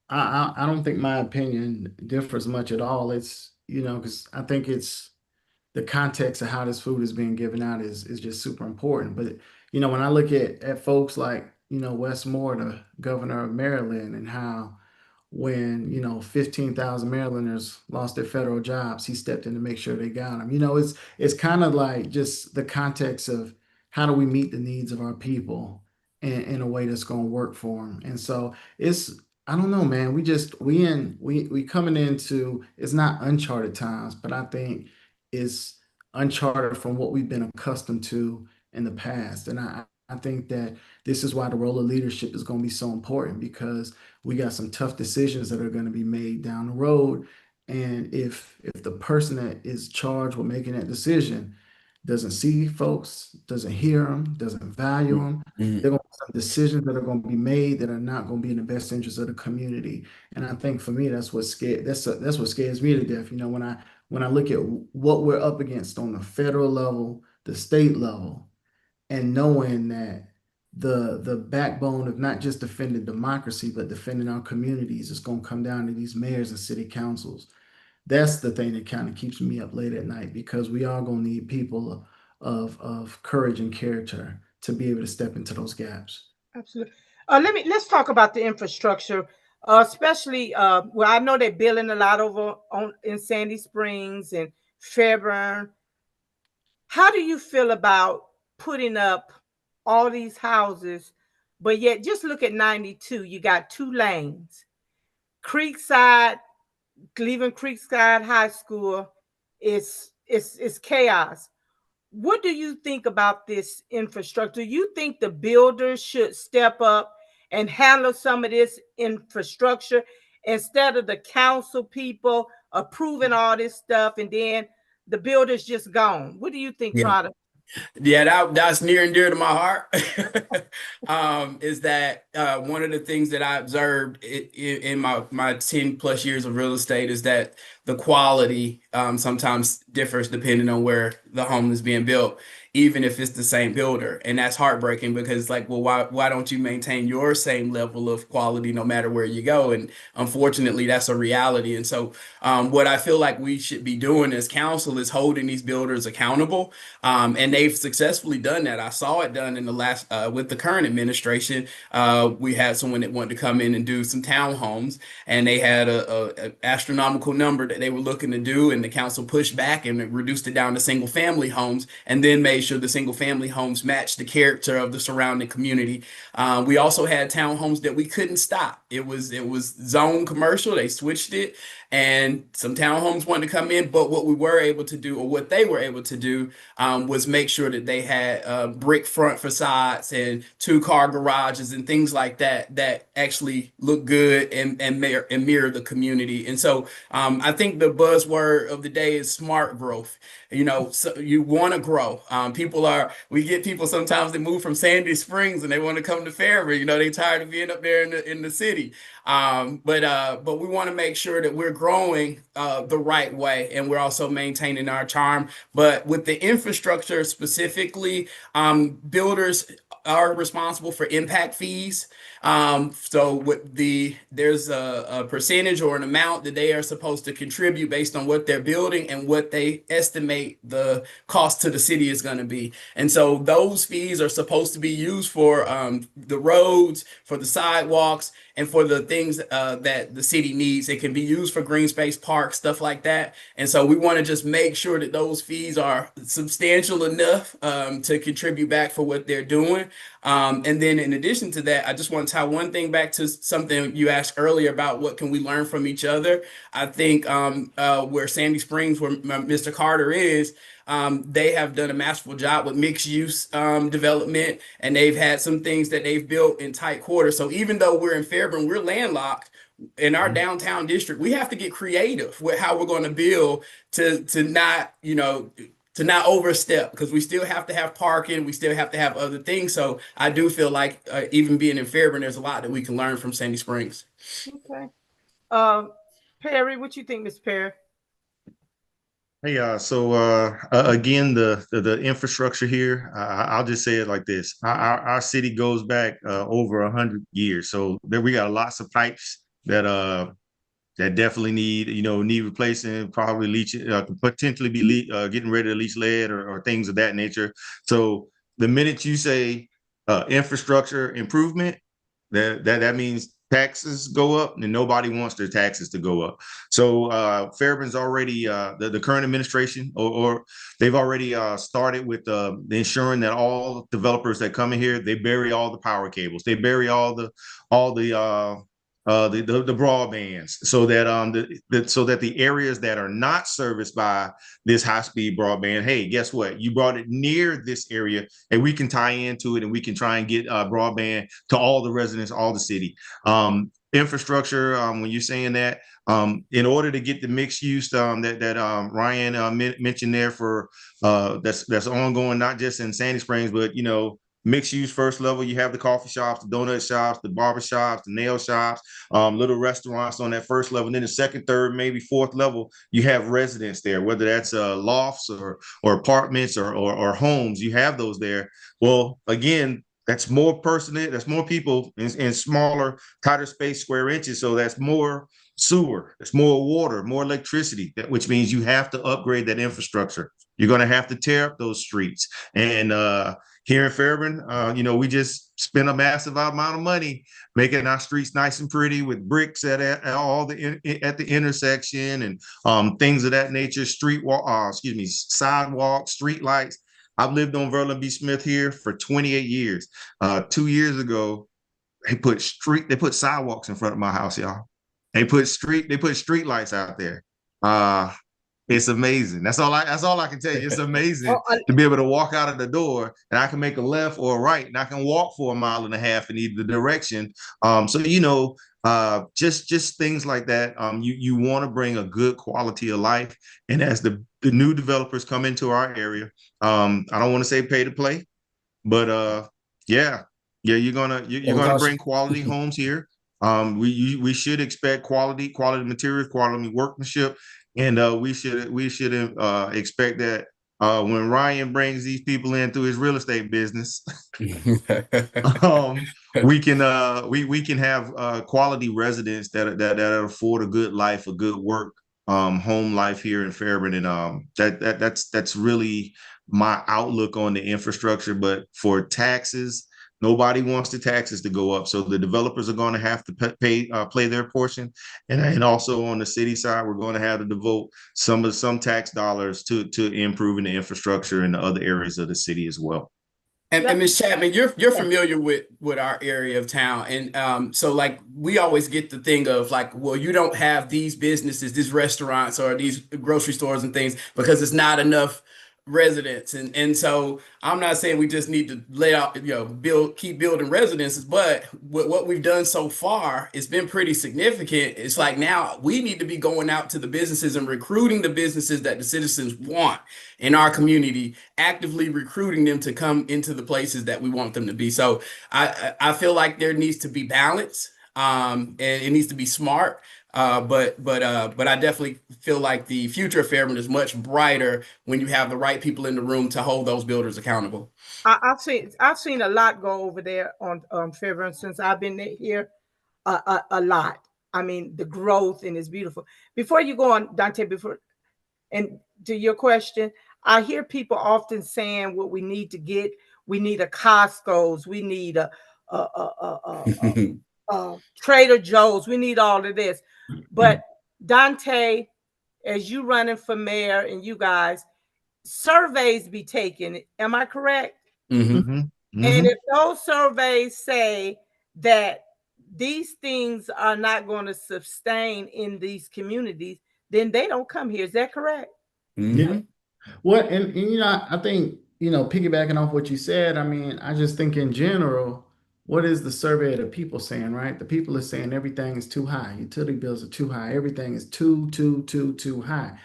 I don't think my opinion differs much at all. It's, because I think it's the context of how this food is being given out is just super important. But when I look at folks like Wes Moore, the governor of Maryland, and how when 15,000 Marylanders lost their federal jobs, he stepped in to make sure they got them. It's kind of like just the context of how do we meet the needs of our people in a way that's going to work for them. And so it's, I don't know, man. We coming into, it's not uncharted times, but I think it's uncharted from what we've been accustomed to in the past. And I think that this is why the role of leadership is going to be so important, because we got some tough decisions that are going to be made down the road. And if the person that is charged with making that decision doesn't see folks, doesn't hear them, doesn't value them, Mhm. they're going to have some decisions that are going to be made that are not going to be in the best interest of the community. And I think for me, that's what what scares me to death. When I look at what we're up against on the federal level, the state level, and knowing that the backbone of not just defending democracy but defending our communities is going to come down to these mayors and city councils. That's the thing that kind of keeps me up late at night, because we are going to need people of courage and character to be able to step into those gaps. Absolutely. Let's talk about the infrastructure, especially well, I know they're building a lot over on in Sandy Springs and Fairburn. How do you feel about putting up all these houses, but yet just look at 92? You got two lanes. Creekside, Cleveland Creekside High School is chaos. What do you think about this infrastructure? Do you think the builders should step up and handle some of this infrastructure instead of the council people approving all this stuff and then the builders just gone? What do you think, Yeah. Trotter? Yeah, that's near and dear to my heart. Is that one of the things that I observed in my 10 plus years of real estate, is that the quality sometimes differs depending on where the home is being built, even if it's the same builder. And that's heartbreaking, because like, well, why don't you maintain your same level of quality no matter where you go? And unfortunately, that's a reality. And so what I feel like we should be doing as council is holding these builders accountable. And they've successfully done that. I saw it done in the last with the current administration. We had someone that wanted to come in and do some townhomes, and they had a astronomical number that they were looking to do, and the council pushed back and reduced it down to single family homes, and then made sure the single family homes matched the character of the surrounding community. We also had townhomes that we couldn't stop. It was zone commercial. They switched it, and some townhomes wanted to come in, but what we were able to do, or what they were able to do, was make sure that they had brick front facades and two-car garages and things like that that actually look good and mirror the community. And so I think the buzzword of the day is smart growth. So you want to grow. We get people sometimes that move from Sandy Springs and they want to come to Fairburn. They tired of being up there in the city. But we want to make sure that we're growing the right way, and we're also maintaining our charm. But with the infrastructure specifically, builders are responsible for impact fees. So there's a percentage or an amount that they are supposed to contribute based on what they're building and what they estimate the cost to the city is going to be. And so those fees are supposed to be used for the roads, for the sidewalks, and for the things that the city needs. It can be used for green space, parks, stuff like that. And so we want to just make sure that those fees are substantial enough to contribute back for what they're doing. And then in addition to that, I just want to tie one thing back to something you asked earlier about what can we learn from each other. I think where Sandy Springs, where Mr. Carter is, they have done a masterful job with mixed use development, and they've had some things that they've built in tight quarters. So even though we're in Fairburn, we're landlocked in our downtown district, we have to get creative with how we're going to build to not, to not overstep, because we still have to have parking, we still have to have other things. So I do feel like even being in Fairburn, there's a lot that we can learn from Sandy Springs. Okay. Perry, what you think, Miss Perry? Hey, again, the infrastructure here, I'll just say it like this. Our city goes back over 100 years. So there we got lots of pipes that definitely need replacing, probably potentially be getting ready to leach lead or things of that nature. So the minute you say infrastructure improvement, that means taxes go up, and nobody wants their taxes to go up. So Fairbairn's already the current administration, or they've already started with ensuring that all developers that come in here, they bury all the power cables, they bury all the broadbands, so that the areas that are not serviced by this high-speed broadband, hey, guess what? You brought it near this area, and we can tie into it, and we can try and get broadband to all the residents, all the city. Infrastructure, when you're saying that, in order to get the mixed use that Ryan mentioned there for that's ongoing, not just in Sandy Springs, but mixed use first level, you have the coffee shops, the donut shops, the barber shops, the nail shops, little restaurants on that first level. And then the second, third, maybe fourth level, you have residents there, whether that's lofts or apartments or homes. You have those there. Well, again, that's more personnel, that's more people in smaller, tighter space, square inches. So that's more sewer, that's more water, more electricity, which means you have to upgrade that infrastructure. You're going to have to tear up those streets. And here in Fairburn, we just spent a massive amount of money making our streets nice and pretty with bricks at the intersection and things of that nature. Sidewalks, street lights. I've lived on Verlin B. Smith here for 28 years. 2 years ago, they put sidewalks in front of my house, y'all. They put street lights out there. It's amazing. That's all I can tell you. It's amazing to be able to walk out of the door and I can make a left or a right, and I can walk for 1.5 miles in either direction. Just things like that. You want to bring a good quality of life, and as the new developers come into our area, I don't want to say pay to play, but you're gonna bring quality homes here. We should expect quality materials, quality workmanship. And we should expect that when Ryan brings these people in through his real estate business, we can have quality residents that afford a good life, a good work, home life here in Fairburn, and that's really my outlook on the infrastructure. But for taxes, nobody wants the taxes to go up, so the developers are going to have to play their portion, and also on the city side, we're going to have to devote some tax dollars to improving the infrastructure in the other areas of the city as well. And Ms. Chapman, you're familiar with our area of town, and so like we always get the thing of like, well, you don't have these businesses, these restaurants, or these grocery stores and things because it's not enough residents, and so I'm not saying we just need to lay out, keep building residences, but what we've done so far, it's been pretty significant. It's like now we need to be going out to the businesses and recruiting the businesses that the citizens want in our community, actively recruiting them to come into the places that we want them to be. So I feel like there needs to be balance. And it needs to be smart, But I definitely feel like the future of Fairburn is much brighter when you have the right people in the room to hold those builders accountable. I've seen a lot go over there on Fairburn since I've been here. A lot. I mean, the growth, and it's beautiful. Before you go on, Dontaye, and to your question, I hear people often saying what we need to get. We need a Costco's. We need a Trader Joe's. We need all of this. But Dontaye, as you running for mayor and you guys, surveys be taken. Am I correct? Mm-hmm. And Mm-hmm. if those surveys say that these things are not going to sustain in these communities, then they don't come here. Is that correct? Yeah. Well, and I think, piggybacking off what you said, I mean, I just think in general, what is the survey of the people saying, right? The people are saying everything is too high. Utility bills are too high. Everything is too high.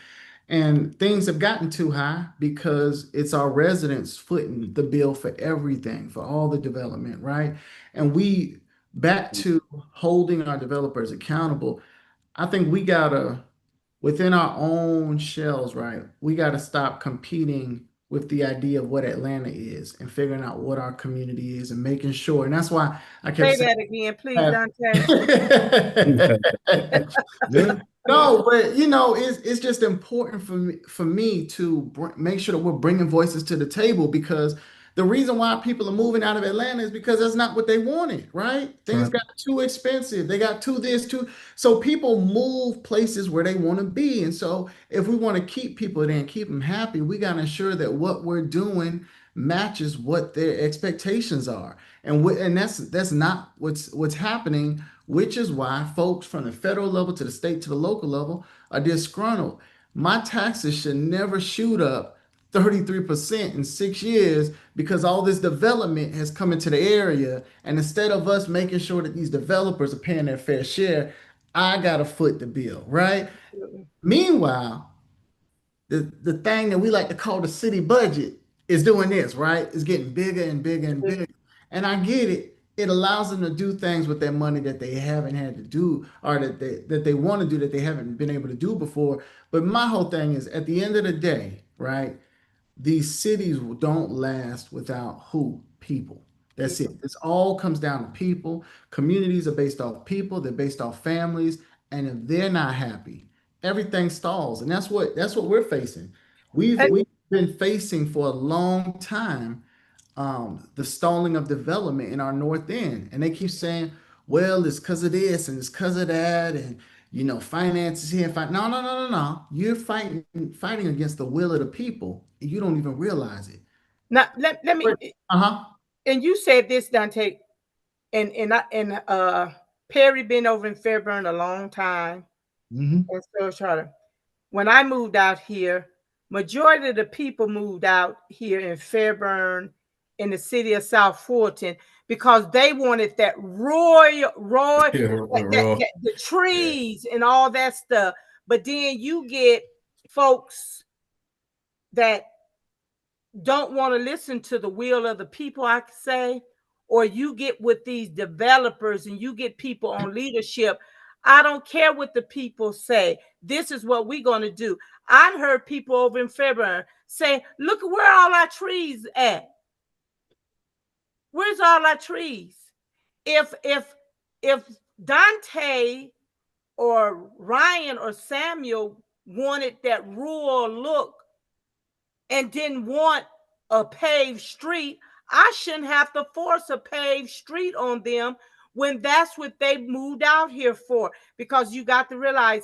And things have gotten too high because it's our residents footing the bill for everything, for all the development, right? And back to holding our developers accountable, I think we gotta, within our own shells, right? We gotta stop competing with the idea of what Atlanta is and figuring out what our community is and making sure. And that's why I kept Say saying, that again, please, Dontaye. Yeah. no, but it's just important for me to make sure that we're bringing voices to the table, because the reason why people are moving out of Atlanta is because that's not what they wanted, right? Things got too expensive. They got too this, too. So people move places where they want to be. And so if we want to keep people there and keep them happy, we got to ensure that what we're doing matches what their expectations are. And that's not what's happening, which is why folks from the federal level to the state to the local level are disgruntled. My taxes should never shoot up 33% in 6 years because all this development has come into the area. And instead of us making sure that these developers are paying their fair share, I got to foot the bill, right? Meanwhile, the thing that we like to call the city budget is doing this, right? It's getting bigger and bigger and bigger. And I get it. It allows them to do things with their money that they haven't had to do, or that they want to do that they haven't been able to do before. But my whole thing is, at the end of the day, right? These cities don't last without who? People. That's it. This all comes down to people. Communities are based off people. They're based off families. And if they're not happy, everything stalls. And that's what we're facing. We've been facing for a long time the stalling of development in our north end. And they keep saying, well, it's because of this and it's because of that, and finances here. No, no, no, no, no. You're fighting against the will of the people. And you don't even realize it. Now let me. Uh-huh. And you said this, Dontaye, and Perry been over in Fairburn a long time, Mm-hmm. and so Trotter. When I moved out here, majority of the people moved out here in Fairburn, in the city of South Fulton, because they wanted that the trees and all that stuff. But then you get folks that don't want to listen to the will of the people, I could say, or you get with these developers and you get people on leadership. I don't care what the people say. This is what we're going to do. I heard people over in February say, look at where all our trees at. Where's all our trees? If Dontaye or Rian or Samuel wanted that rural look and didn't want a paved street, I shouldn't have to force a paved street on them when that's what they moved out here for. Because you got to realize,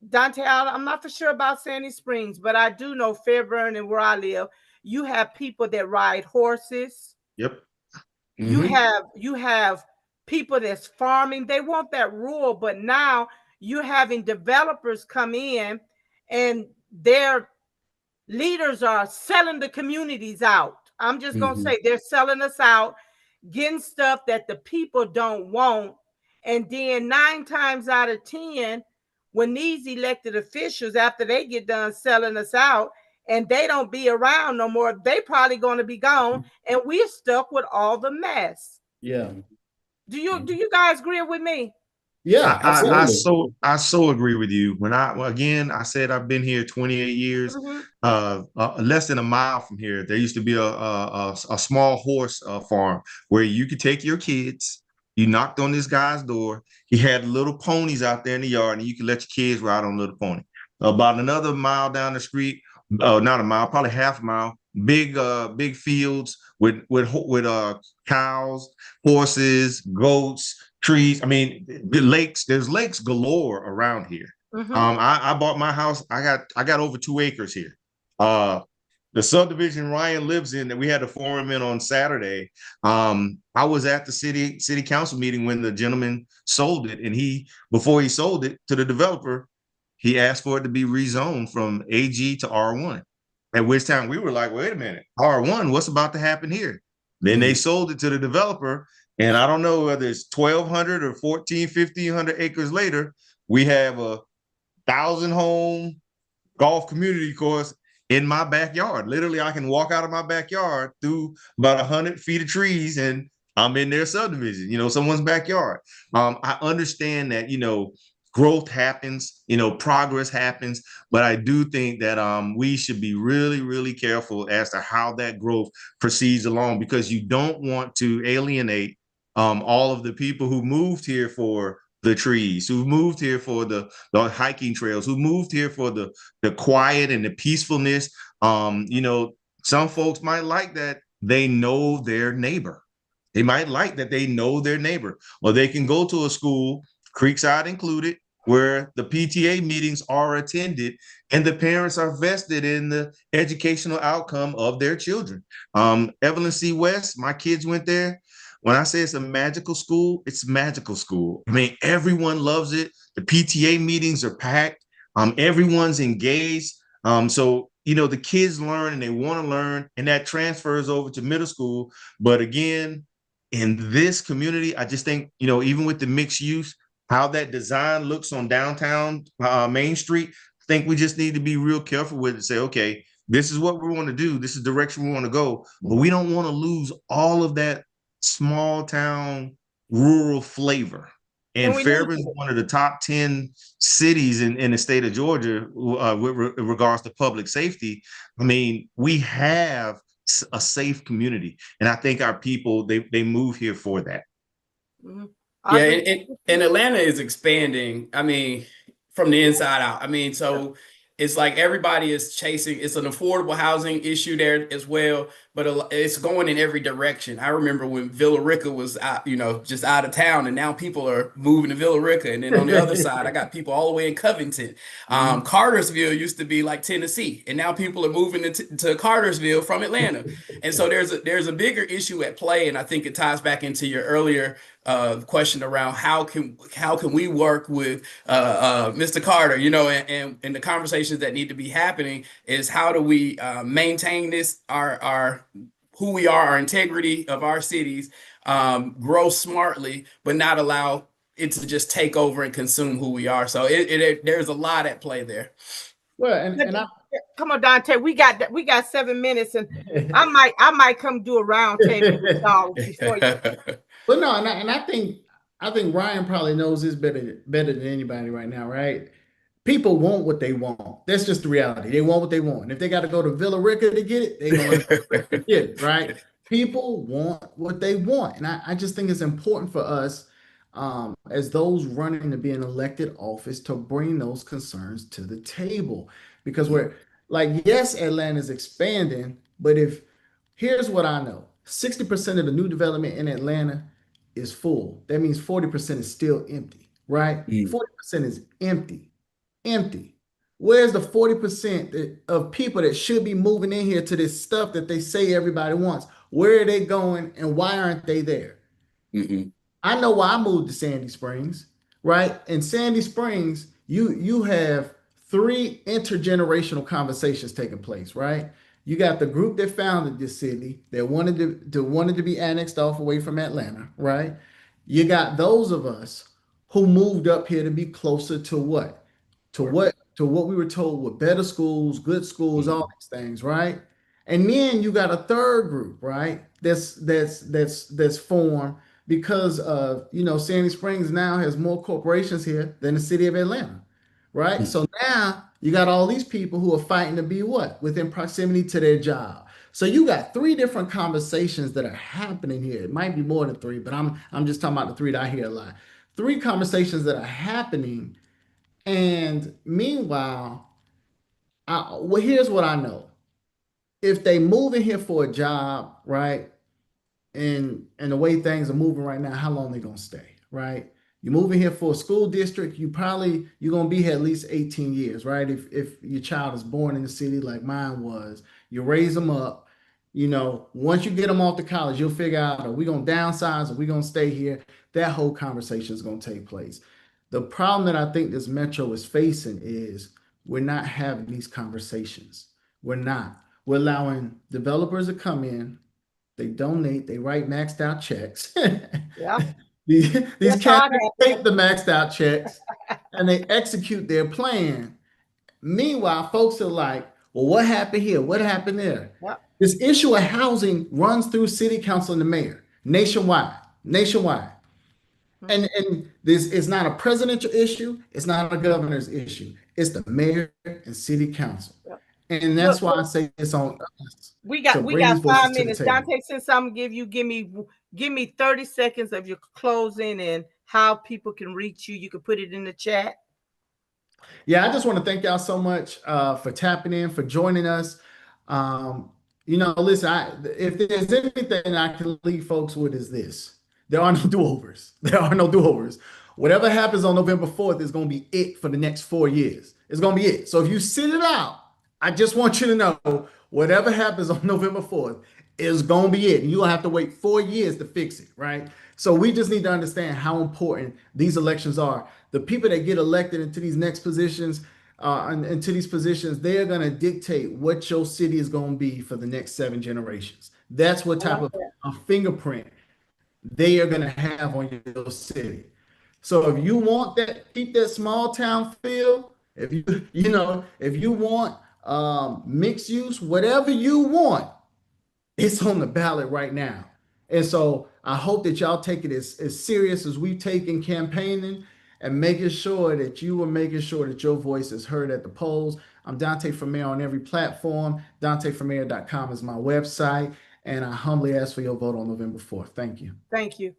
Dontaye, I'm not for sure about Sandy Springs, but I do know Fairburn and where I live, you have people that ride horses. Yep. You have people that's farming. They want that rural, but now you're having developers come in and their leaders are selling the communities out. I'm just going to say they're selling us out, getting stuff that the people don't want. And then 9 times out of 10, when these elected officials, after they get done selling us out and they don't be around no more, they probably going to be gone and we're stuck with all the mess. Yeah. Do you guys agree with me? Yeah, absolutely. I so agree with you. Again, I said I've been here 28 years. Mhm. Less than a mile from here, there used to be a small horse farm where you could take your kids. You knocked on this guy's door. He had little ponies out there in the yard, and you could let your kids ride on a little pony. About another mile down the street, not a mile, probably half a mile. Big fields with cows, horses, goats, trees. I mean, the lakes. There's lakes galore around here. Mhm. I bought my house. I got over 2 acres here. Uh, the subdivision Ryan lives in that we had a forum in on Saturday. I was at the city council meeting when the gentleman sold it, and before he sold it to the developer, he asked for it to be rezoned from AG to R1. At which time we were like, wait a minute, R1, what's about to happen here? Then they sold it to the developer, and I don't know whether it's 1,200 or 1,500 acres later, we have a 1,000 home golf community course in my backyard. Literally, I can walk out of my backyard through about 100 feet of trees, and I'm in their subdivision, someone's backyard. I understand that, growth happens, progress happens, but I do think that we should be really, really careful as to how that growth proceeds along, because you don't want to alienate all of the people who moved here for the trees, who moved here for the hiking trails, who moved here for the quiet and the peacefulness. Some folks might like that they know their neighbor. They might like that they know their neighbor, or they can go to a school, Creekside included, where the PTA meetings are attended and the parents are vested in the educational outcome of their children. Evelyn C. West, my kids went there. When I say it's a magical school, it's a magical school. I mean, everyone loves it. The PTA meetings are packed. Everyone's engaged. So, the kids learn and they want to learn, and that transfers over to middle school. But again, in this community, I just think, even with the mixed use, how that design looks on downtown Main Street, I think we just need to be real careful with it and say, okay, this is what we want to do. This is the direction we want to go. But we don't want to lose all of that small town rural flavor. And we need Fairburn is one of the top 10 cities in the state of Georgia with regards to public safety. I mean, we have a safe community, and I think our people they move here for that. Mhm. Yeah, and Atlanta is expanding. I mean, from the inside out. I mean, so it's like everybody is chasing. It's an affordable housing issue there as well, but it's going in every direction. I remember when Villa Rica was out, just out of town, and now people are moving to Villa Rica. And then on the other side, I got people all the way in Covington. Cartersville used to be like Tennessee, and now people are moving to Cartersville from Atlanta. And so there's a bigger issue at play, and I think it ties back into your earlier question around how can we work with Mr. Carter, and the conversations that need to be happening is how do we maintain this our who we are, our integrity of our cities, grow smartly, but not allow it to just take over and consume who we are. So there's a lot at play there. Well, and come on, Dontaye, we got 7 minutes, and I might come do a round table with y'all before you. But no, and I think Ryan probably knows this better than anybody right now, right? People want what they want. That's just the reality. They want what they want. And if they got to go to Villa Rica to get it, they're going to get it, right? People want what they want. And I just think it's important for us, as those running to be an elected office, to bring those concerns to the table. Because we're like, yes, Atlanta's expanding, but here's what I know. 60% of the new development in Atlanta is full. That means 40% is still empty, right? 40% is empty. Where's the 40% of people that should be moving in here to this stuff that they say everybody wants? Where are they going, and why aren't they there? I know why I moved to Sandy Springs, right? In Sandy Springs, you have 3 intergenerational conversations taking place, right? You got the group that founded this city that wanted to be annexed off away from Atlanta, right? You got those of us who moved up here to be closer to what? To what we were told were better schools, good schools, all these things, right? And then you got a third group, right? That's formed because of, Sandy Springs now has more corporations here than the city of Atlanta, right? So now you got all these people who are fighting to be what? Within proximity to their job. So you got three different conversations that are happening here. It might be more than three, but I'm just talking about the three that I hear a lot. Three conversations that are happening, and meanwhile, well, here's what I know. If they move in here for a job, right? And the way things are moving right now, how long they gonna stay, right? You move in here for a school district, you're gonna be here at least 18 years, right? If your child is born in the city like mine was, you raise them up. Once you get them off to college, you'll figure out, are we gonna downsize? Are we gonna stay here? That whole conversation is gonna take place. The problem that I think this metro is facing is we're not having these conversations. We're not. We're allowing developers to come in, they donate, they write maxed out checks. Yeah. These That's how it candidates take the maxed out checks and they execute their plan. Meanwhile, folks are like, well, what happened here? What happened there? Yep. This issue of housing runs through city council and the mayor nationwide. And this is not a presidential issue. It's not a governor's issue. It's the mayor and city council. Yep. And that's why I say it's on us. We got to bring these 5 voices to the minutes. table. Dontaye, since I'm gonna give me 30 seconds of your closing and how people can reach you. You can put it in the chat. Yeah, I just want to thank y'all so much for tapping in, for joining us. Listen, if there's anything I can leave folks with is this. There are no do-overs. There are no do-overs. Whatever happens on November 4th is going to be it for the next 4 years. It's going to be it. So if you sit it out, I just want you to know whatever happens on November 4th is going to be it. And you'll have to wait 4 years to fix it, right? So we just need to understand how important these elections are. The people that get elected into these next positions, into these positions, they're going to dictate what your city is going to be for the next 7 generations. That's what type of a fingerprint they are going to have on your city. So if you want that, keep that small town feel. If you want mixed use, whatever you want, it's on the ballot right now. And so I hope that y'all take it as serious as we've taken campaigning and making sure that you are making sure that your voice is heard at the polls. I'm Dontaye for Mayor on every platform. DontayeForMayor.com is my website. And I humbly ask for your vote on November 4th. Thank you. Thank you.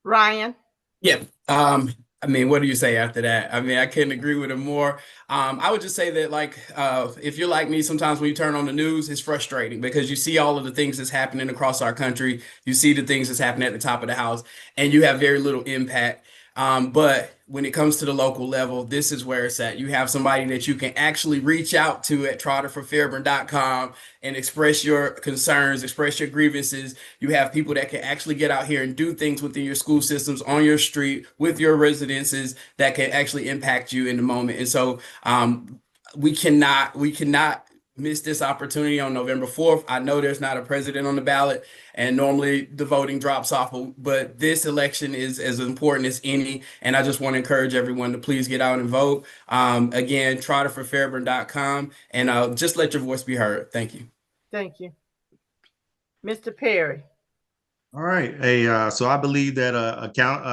Rian? Yeah. What do you say after that? I couldn't agree with him more. I would just say that, if you're like me, sometimes when you turn on the news, it's frustrating because you see all of the things that's happening across our country. You see the things that's happening at the top of the house, and you have very little impact. But when it comes to the local level, this is where it's at. You have somebody that you can actually reach out to at trotterforfairburn.com and express your concerns, express your grievances. You have people that can actually get out here and do things within your school systems, on your street, with your residences that can actually impact you in the moment. And so we cannot miss this opportunity on November 4th. I know there's not a president on the ballot, and normally the voting drops off, but this election is as important as any, and I just want to encourage everyone to please get out and vote. Again, trotterforfairburn.com, and just let your voice be heard. Thank you. Thank you. Mr. Perry. All right. So I believe that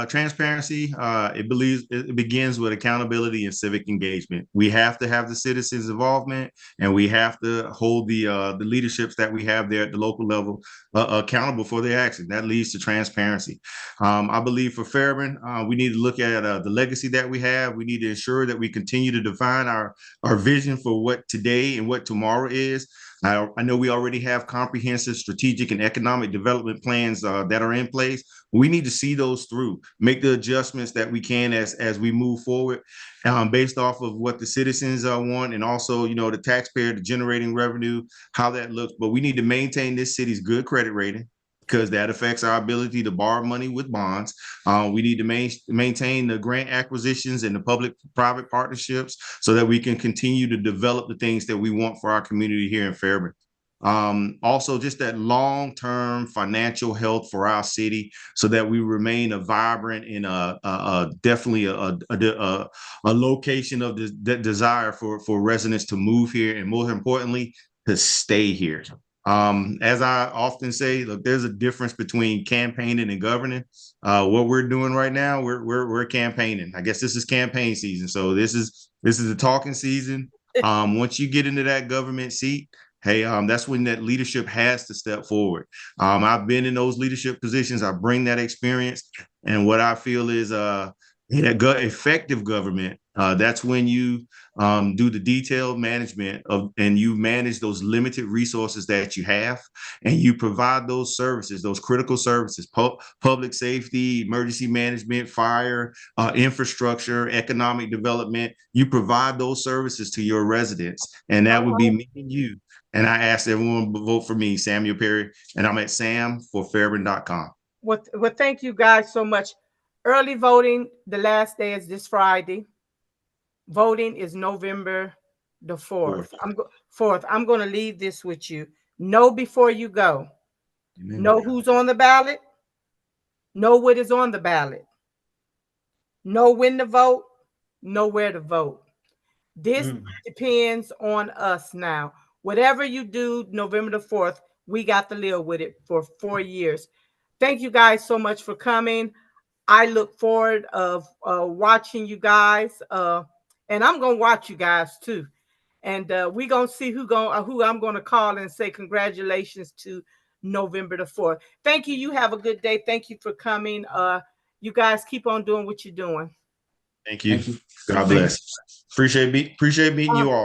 transparency, it begins with accountability and civic engagement. We have to have the citizens' involvement, and we have to hold the leaderships that we have there at the local level accountable for their action. That leads to transparency. I believe for Fairburn, we need to look at the legacy that we have. We need to ensure that we continue to define our vision for what today and what tomorrow is. I know we already have comprehensive strategic and economic development plans that are in place. We need to see those through, make the adjustments that we can as we move forward, based off of what the citizens want, and also, the taxpayer, the generating revenue, how that looks. But we need to maintain this city's good credit rating, because that affects our ability to borrow money with bonds. We need to maintain the grant acquisitions and the public-private partnerships so that we can continue to develop the things that we want for our community here in Fairburn. Also, just that long-term financial health for our city so that we remain a vibrant and definitely a location of the desire for residents to move here, and more importantly, to stay here. As I often say, look, there's a difference between campaigning and governing. What we're doing right now, we're campaigning. I guess this is campaign season, so this is the talking season. Once you get into that government seat, hey, that's when that leadership has to step forward. I've been in those leadership positions. I bring that experience, and what I feel is effective government. That's when you do the detailed management of, and you manage those limited resources that you have, and you provide those services, those critical services, public safety, emergency management, fire, infrastructure, economic development. You provide those services to your residents, and that would be me and you. And I ask everyone to vote for me, Samuel Perry, and I'm at sam4fairburn.com. Well, thank you guys so much. Early voting, the last day is this Friday. Voting is November the 4th. I'm going to leave this with you. Know before you go. Amen. Know who's on the ballot. Know what is on the ballot. Know when to vote. Know where to vote. This depends on us now. Whatever you do November the 4th, we got to live with it for 4 years. Thank you guys so much for coming. I look forward of watching you guys, and I'm gonna watch you guys too. And we're gonna see who I'm gonna call and say congratulations to November the 4th. Thank you. You have a good day. Thank you for coming. You guys keep on doing what you're doing. Thank you. God bless. Appreciate meeting you all.